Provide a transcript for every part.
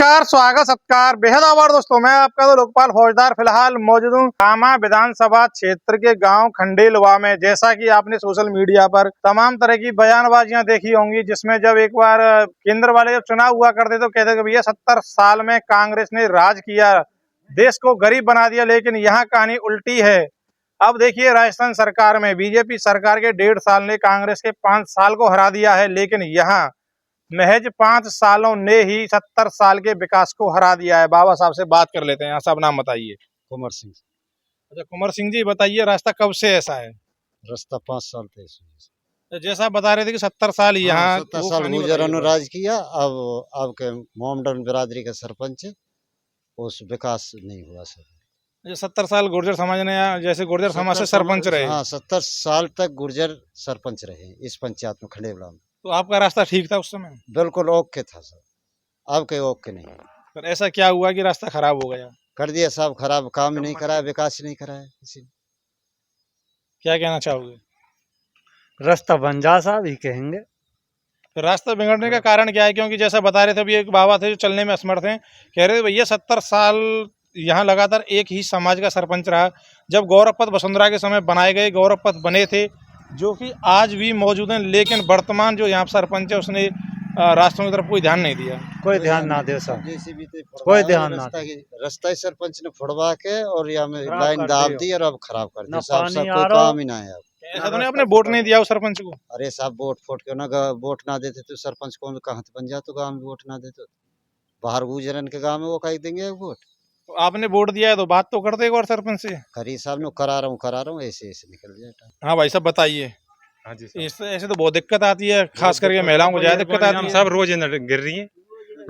नमस्कार, स्वागत सत्कार, बेहद आभार दोस्तों। मैं आपका तो लोकपाल फौजदार फिलहाल मौजूद हूँ कामा विधानसभा क्षेत्र के गांव खंडेलवा में। जैसा कि आपने सोशल मीडिया पर तमाम तरह की बयानबाजियां देखी होंगी, जिसमें जब एक बार केंद्र वाले जब चुनाव हुआ करते तो कहते कि भैया 70 साल में कांग्रेस ने राज किया, देश को गरीब बना दिया। लेकिन यहाँ कहानी उल्टी है। अब देखिए, राजस्थान सरकार में बीजेपी सरकार के 1.5 साल ने कांग्रेस के 5 साल को हरा दिया है, लेकिन यहाँ महज 5 सालों ने ही 70 साल के विकास को हरा दिया है। बाबा साहब से बात कर लेते हैं। सब नाम बताइए। कुंवर सिंह। अच्छा, कुंवर सिंह जी, बताइए रास्ता कब से ऐसा है? रास्ता 5 साल थे इसमें। जैसा आप बता रहे थे कि 70 साल यहाँ 70 साल गुजरान ने राज किया। अब के मोहम्मदन बिरादरी का सरपंच है, उस विकास नहीं हुआ सर। 70 साल गुर्जर समाज ने, जैसे गुर्जर समाज से सरपंच रहे। हाँ, 70 साल तक गुर्जर सरपंच रहे इस पंचायत में, खंडेबला में। तो आपका रास्ता ठीक था उस समय? बिल्कुल ओके था सर। अब के ओके नहीं। पर ऐसा क्या हुआ कि रास्ता खराब हो गया? कर दिया साहब खराब, काम नहीं कराया, विकास नहीं कराया किसी ने। क्या कहना चाहोगे? रास्ता बन जा साहब ही कहेंगे। तो रास्ता बिगड़ने का कारण क्या है? क्योंकि जैसा बता रहे थे अभी, एक बाबा थे जो चलने में असमर्थ हैं, कह रहे थे भैया 70 साल यहाँ लगातार एक ही समाज का सरपंच रहा। जब गौरव पथ वसुंधरा के समय बनाए गए गौरव पथ बने थे, जो कि आज भी मौजूद हैं, लेकिन वर्तमान जो यहाँ सरपंच है उसने रास्तों की तरफ कोई ध्यान नहीं दिया। कोई ध्यान ना दे साहब, कोई ध्यान ना रास्ता ही सरपंच ने फोड़वा के और यहाँ में खराब लाइन कर दाब दियो। दी और अब खराब कर दी ना साहब। पानी सब आ कोई रहा। काम ही ना है अब। ऐसा तो नहीं आपने वोट नहीं दिया उस सरपंच को? अरे साहब, वोट फोट क्यों ना, वोट ना देते तो सरपंच कौन कहाँ बन जाते, गाँव में वोट ना देते। बाहर गुजरन के गाँव में वो कह देंगे वोट। तो आपने वोट दिया है तो बात तो कर दे एक बार सरपंच से। खरी साहब ने करा रहा हूँ ऐसे ऐसे निकल जाता। हाँ भाई साहब, बताइए। हाँ जी इससे ऐसे तो बहुत दिक्कत आती है, खास करके महिलाओं को ज्यादा दिक्कत आती है। सब रोज न गिर रही है,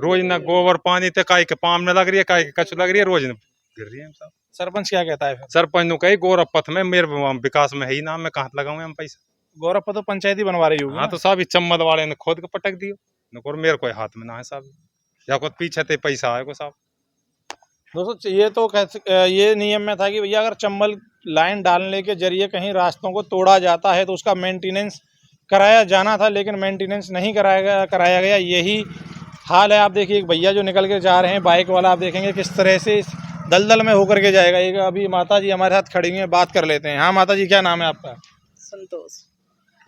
रोज ना गोबर पानी ते काई के पाम में लग रही है, काई के कछु लग रही है, रोज न गिर रही है सब। सरपंच क्या कहता है फिर? सरपंच नु कही गौरव पथ में मेरे विकास में है ही ना, मैं कहाँ लगाऊं हम पैसा। गौरव पथ तो पंचायती बनवा रही होगी। हाँ तो साहब चम्मद वाले ने खोद के पटक दियो न, मेरे कोई हाथ में ना है साहब, या को पीछे ते पैसा है को साहब। दोस्तों, ये तो ये नियम में था कि भैया अगर चम्बल लाइन डालने के जरिए कहीं रास्तों को तोड़ा जाता है तो उसका मेंटेनेंस कराया जाना था, लेकिन मेंटेनेंस नहीं कराया गया। यही हाल है। आप देखिए, एक भैया जो निकल के जा रहे हैं बाइक वाला, आप देखेंगे किस तरह से इस दलदल में होकर के जाएगा। एक अभी माता जी हमारे साथ खड़ी हुई हैं, बात कर लेते हैं। हाँ माता जी, क्या नाम है आपका? संतोष।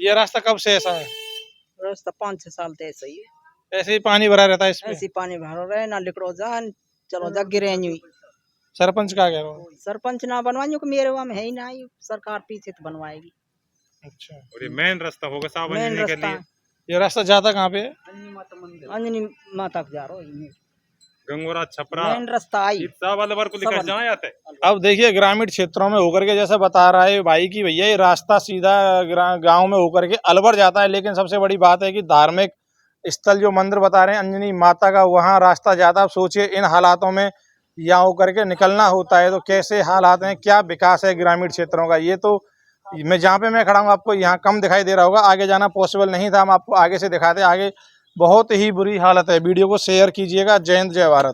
ये रास्ता कब से ऐसा है? रास्ता 5-6 साल तो ऐसा ही है। ऐसे ही पानी भरा रहता है इसमें? ऐसे पानी भरो रहे ना, लिकड़ो जा चलो जा गिरे यूं ही। सरपंच क्या कह रहा हो? सरपंच ना बनवाइयो कि मेरे वहाँ में है ही ना, ही सरकार पीछे तो बनवाएगी। अच्छा, और ये मेन रास्ता होगा साहब मेन अंजनी के रास्ता लिए। ये रास्ता जाता कहाँ पे है? अंजनी माता के जा रहा हूँ। गंगोरा छपरा मेन रास्ता आई साहब वाले को लेकर सब जहाँ आते। अब देखिए, ग्रामीण क्षेत्रों में होकर के, जैसा बता रहा है भाई कि भैया ये रास्ता सीधा गांव में होकर के अलवर जाता है। लेकिन सबसे बड़ी बात है कि धार्मिक स्थल जो मंदिर बता रहे हैं अंजनी माता का, वहाँ रास्ता जाता। अब सोचिए, इन हालातों में यहाँ होकर के निकलना होता है तो कैसे हालात हैं, क्या विकास है ग्रामीण क्षेत्रों का। ये तो मैं जहाँ पे मैं खड़ा हूँ आपको यहाँ कम दिखाई दे रहा होगा, आगे जाना पॉसिबल नहीं था। हम आपको आगे से दिखाते, आगे बहुत ही बुरी हालत है। वीडियो को शेयर कीजिएगा। जय हिंद, जय भारत।